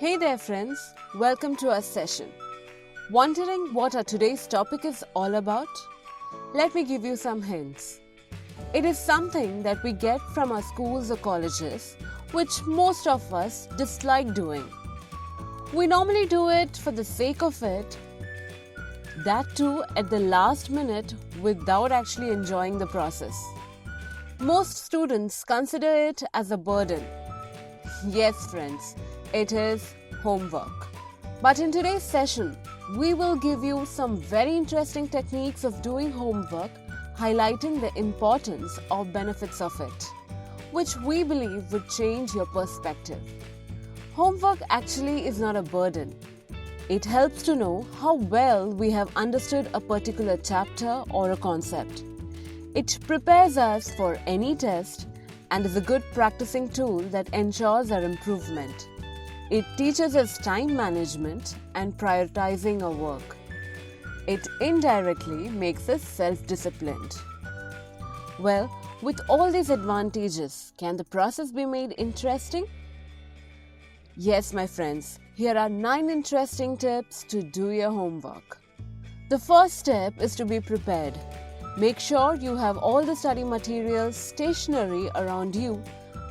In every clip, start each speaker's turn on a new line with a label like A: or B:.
A: Hey there friends, welcome to our session. Wondering what our today's topic is all about? Let me give you some hints. It is something that we get from our schools or colleges, which most of us dislike doing. We normally do it for the sake of it, that too at the last minute without actually enjoying the process. Most students consider it as a burden. Yes friends, it is homework. But in today's session, we will give you some very interesting techniques of doing homework, highlighting the importance or benefits of it, which we believe would change your perspective. Homework actually is not a burden. It helps to know how well we have understood a particular chapter or a concept. It prepares us for any test and is a good practicing tool that ensures our improvement. It teaches us time management and prioritizing our work. It indirectly makes us self-disciplined. Well, with all these advantages, can the process be made interesting? Yes, my friends, here are 9 interesting tips to do your homework. The first step is to be prepared. Make sure you have all the study materials stationary around you.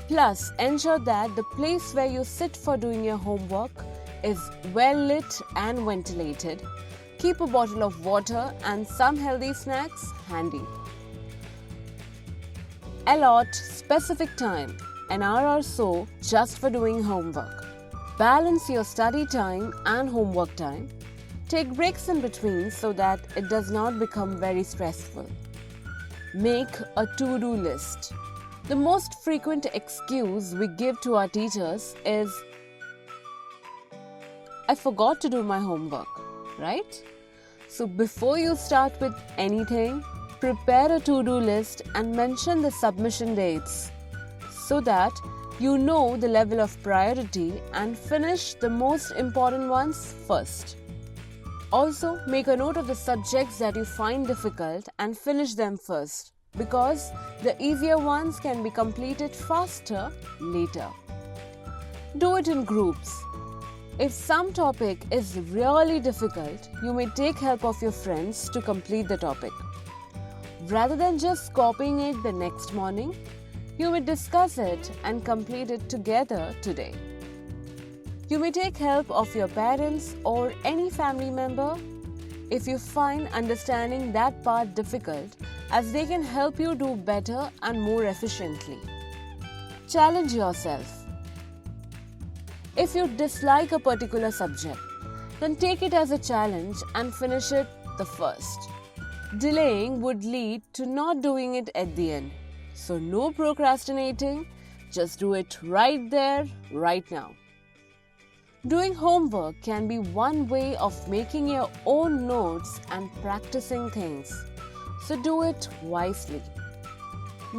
A: Plus, ensure that the place where you sit for doing your homework is well lit and ventilated. Keep a bottle of water and some healthy snacks handy. Allot specific time, an hour or so, just for doing homework. Balance your study time and homework time. Take breaks in between so that it does not become very stressful. Make a to-do list. The most frequent excuse we give to our teachers is, I forgot to do my homework, right? So before you start with anything, prepare a to-do list and mention the submission dates so that you know the level of priority and finish the most important ones first. Also, make a note of the subjects that you find difficult and finish them first, because the easier ones can be completed faster later. Do it in groups. If some topic is really difficult, you may take help of your friends to complete the topic. Rather than just copying it the next morning, you may discuss it and complete it together today. You may take help of your parents or any family member if you find understanding that part difficult, as they can help you do better and more efficiently. Challenge yourself. If you dislike a particular subject, then take it as a challenge and finish it the first. Delaying would lead to not doing it at the end. So no procrastinating, just do it right there, right now. Doing homework can be one way of making your own notes and practicing things. So do it wisely.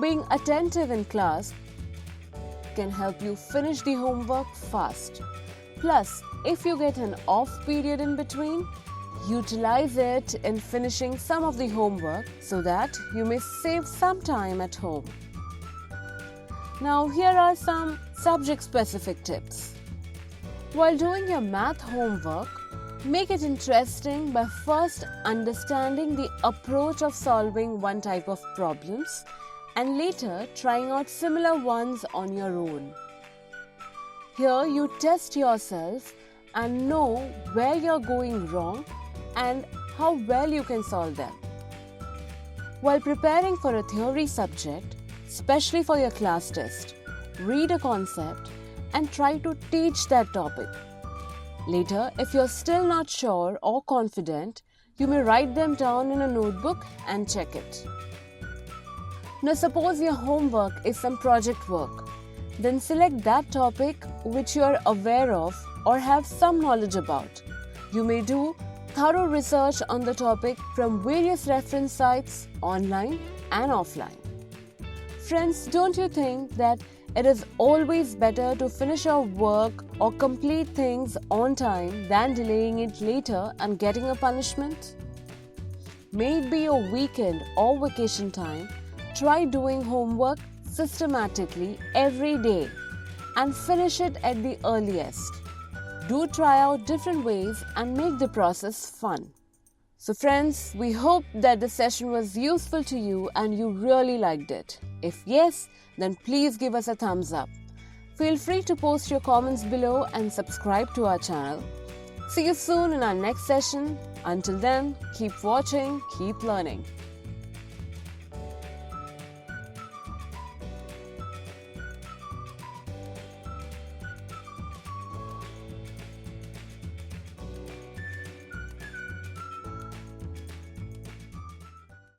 A: Being attentive in class can help you finish the homework fast. Plus, if you get an off period in between, utilize it in finishing some of the homework so that you may save some time at home. Now, here are some subject-specific tips. While doing your math homework, make it interesting by first understanding the approach of solving one type of problems and later trying out similar ones on your own. Here you test yourself and know where you're going wrong and how well you can solve them. While preparing for a theory subject, especially for your class test, read a concept and try to teach that topic. Later, if you're still not sure or confident, you may write them down in a notebook and check it. Now suppose your homework is some project work. Then select that topic which you are aware of or have some knowledge about. You may do thorough research on the topic from various reference sites, online and offline. Friends, don't you think that it is always better to finish our work or complete things on time than delaying it later and getting a punishment? May it be your weekend or vacation time, try doing homework systematically every day and finish it at the earliest. Do try out different ways and make the process fun. So friends, we hope that the session was useful to you and you really liked it. If yes, then please give us a thumbs up. Feel free to post your comments below and subscribe to our channel. See you soon in our next session. Until then, keep watching, keep learning.